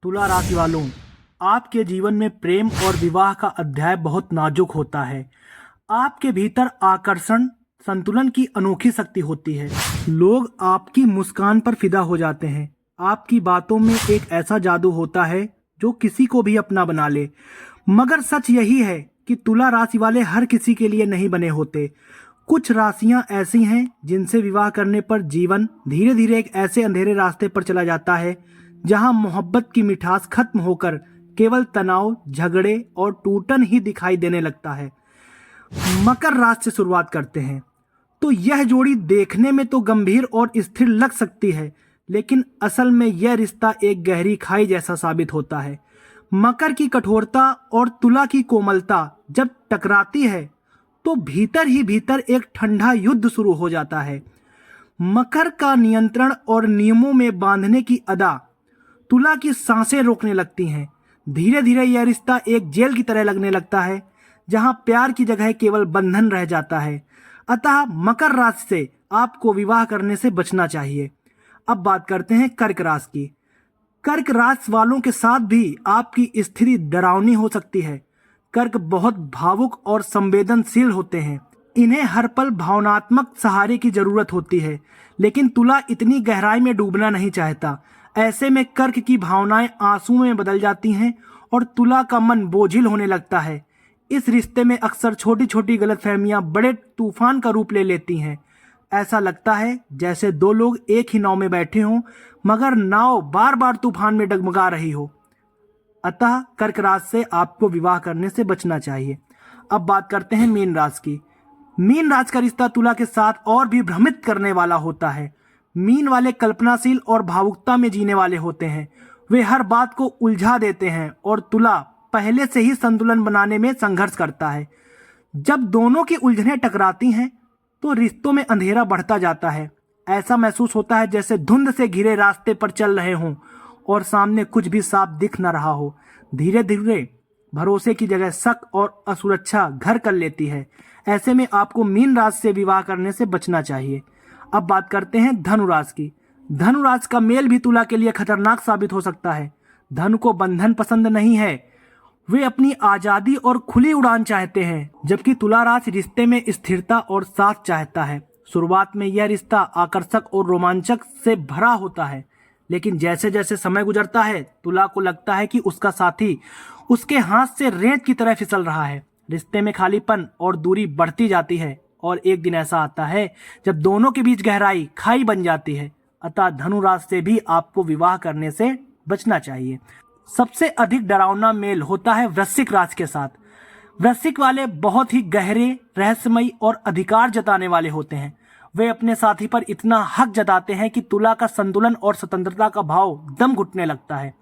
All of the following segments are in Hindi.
तुला राशि वालों, आपके जीवन में प्रेम और विवाह का अध्याय बहुत नाजुक होता है। आपके भीतर आकर्षण संतुलन की अनोखी शक्ति होती है। लोग आपकी मुस्कान पर फिदा हो जाते हैं। आपकी बातों में एक ऐसा जादू होता है जो किसी को भी अपना बना ले। मगर सच यही है कि तुला राशि वाले हर किसी के लिए नहीं बने होते। कुछ राशियां ऐसी हैं जिनसे विवाह करने पर जीवन धीरे धीरे एक ऐसे अंधेरे रास्ते पर चला जाता है जहां मोहब्बत की मिठास खत्म होकर केवल तनाव, झगड़े और टूटन ही दिखाई देने लगता है। मकर राशि से शुरुआत करते हैं तो यह जोड़ी देखने में तो गंभीर और स्थिर लग सकती है, लेकिन असल में यह रिश्ता एक गहरी खाई जैसा साबित होता है। मकर की कठोरता और तुला की कोमलता जब टकराती है तो भीतर ही भीतर एक ठंडा युद्ध शुरू हो जाता है। मकर का नियंत्रण और नियमों में बांधने की अदा तुला की सांसें रोकने लगती हैं। धीरे धीरे यह रिश्ता एक जेल की तरह लगने लगता है जहां प्यार की जगह केवल बंधन रह जाता है। अतः मकर राशि से आपको विवाह करने से बचना चाहिए। अब बात करते हैं कर्क राशि की। कर्क राशि वालों के साथ भी आपकी स्थिति डरावनी हो सकती है। कर्क बहुत भावुक और संवेदनशील होते हैं। इन्हें हर पल भावनात्मक सहारे की जरूरत होती है, लेकिन तुला इतनी गहराई में डूबना नहीं चाहता। ऐसे में कर्क की भावनाएं आंसू में बदल जाती हैं और तुला का मन बोझिल होने लगता है। इस रिश्ते में अक्सर छोटी छोटी गलतफहमियां बड़े तूफान का रूप ले लेती हैं। ऐसा लगता है जैसे दो लोग एक ही नाव में बैठे हों, मगर नाव बार बार तूफान में डगमगा रही हो। अतः कर्क राशि से आपको विवाह करने से बचना चाहिए। अब बात करते हैं मीन राशि की। मीन राशि का रिश्ता तुला के साथ और भी भ्रमित करने वाला होता है। मीन वाले कल्पनाशील और भावुकता में जीने वाले होते हैं। वे हर बात को उलझा देते हैं और तुला पहले से ही संतुलन बनाने में संघर्ष करता है। जब दोनों की उलझनें टकराती हैं तो रिश्तों में अंधेरा बढ़ता जाता है। ऐसा महसूस होता है जैसे धुंध से घिरे रास्ते पर चल रहे हों और सामने कुछ भी साफ दिख न रहा हो। धीरे धीरे भरोसे की जगह शक और असुरक्षा घर कर लेती है। ऐसे में आपको मीन राशि से विवाह करने से बचना चाहिए। अब बात करते हैं धनु राशि की। धनु राशि का मेल भी तुला के लिए खतरनाक साबित हो सकता है। धनु को बंधन पसंद नहीं है। वे अपनी आजादी और खुली उड़ान चाहते हैं, जबकि तुला राशि रिश्ते में स्थिरता और साथ चाहता है। शुरुआत में यह रिश्ता आकर्षक और रोमांचक से भरा होता है, लेकिन जैसे जैसे समय गुजरता है तुला को लगता है कि उसका साथी उसके हाथ से रेत की तरह फिसल रहा है। रिश्ते में खालीपन और दूरी बढ़ती जाती है और एक दिन ऐसा आता है जब दोनों के बीच गहराई खाई बन जाती है। अतः धनु राशि से भी आपको विवाह करने से बचना चाहिए। सबसे अधिक डरावना मेल होता है वृश्चिक राशि के साथ। वृश्चिक वाले बहुत ही गहरे, रहस्यमयी और अधिकार जताने वाले होते हैं। वे अपने साथी पर इतना हक जताते हैं कि तुला का संतुलन और स्वतंत्रता का भाव दम घुटने लगता है।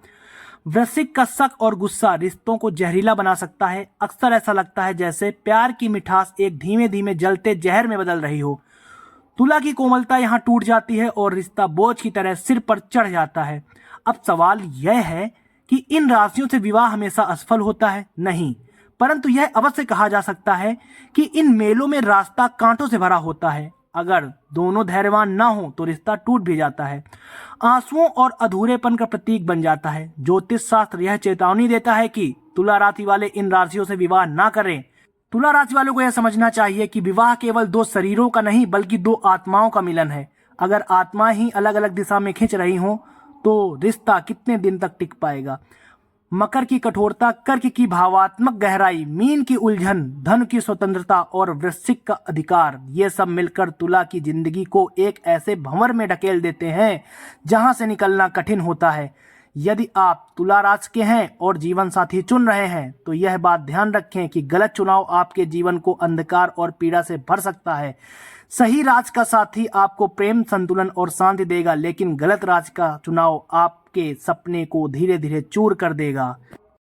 वृश्चिक का शक और गुस्सा रिश्तों को जहरीला बना सकता है। अक्सर ऐसा लगता है जैसे प्यार की मिठास एक धीमे धीमे जलते जहर में बदल रही हो। तुला की कोमलता यहाँ टूट जाती है और रिश्ता बोझ की तरह सिर पर चढ़ जाता है। अब सवाल यह है कि इन राशियों से विवाह हमेशा असफल होता है? नहीं, परंतु यह अवश्य कहा जा सकता है कि इन मेलों में रास्ता कांटों से भरा होता है। अगर दोनों धैर्यवान ना हो तो रिश्ता टूट भी जाता है, आंसुओं और अधूरेपन का प्रतीक बन जाता है। ज्योतिष शास्त्र यह चेतावनी देता है कि तुला राशि वाले इन राशियों से विवाह ना करें। तुला राशि वालों को यह समझना चाहिए कि विवाह केवल दो शरीरों का नहीं बल्कि दो आत्माओं का मिलन है। अगर आत्माएं ही अलग अलग दिशा में खिंच रही हों तो रिश्ता कितने दिन तक टिक पाएगा। मकर की कठोरता, कर्क की भावात्मक गहराई, मीन की उलझन, धनु की स्वतंत्रता और वृश्चिक का अधिकार, ये सब मिलकर तुला की जिंदगी को एक ऐसे भंवर में ढकेल देते हैं जहां से निकलना कठिन होता है। यदि आप तुला राशि के हैं और जीवन साथी चुन रहे हैं तो यह बात ध्यान रखें कि गलत चुनाव आपके जीवन को अंधकार और पीड़ा से भर सकता है। सही राशि का साथी आपको प्रेम, संतुलन और शांति देगा, लेकिन गलत राशि का चुनाव आपके सपने को धीरे धीरे चूर कर देगा।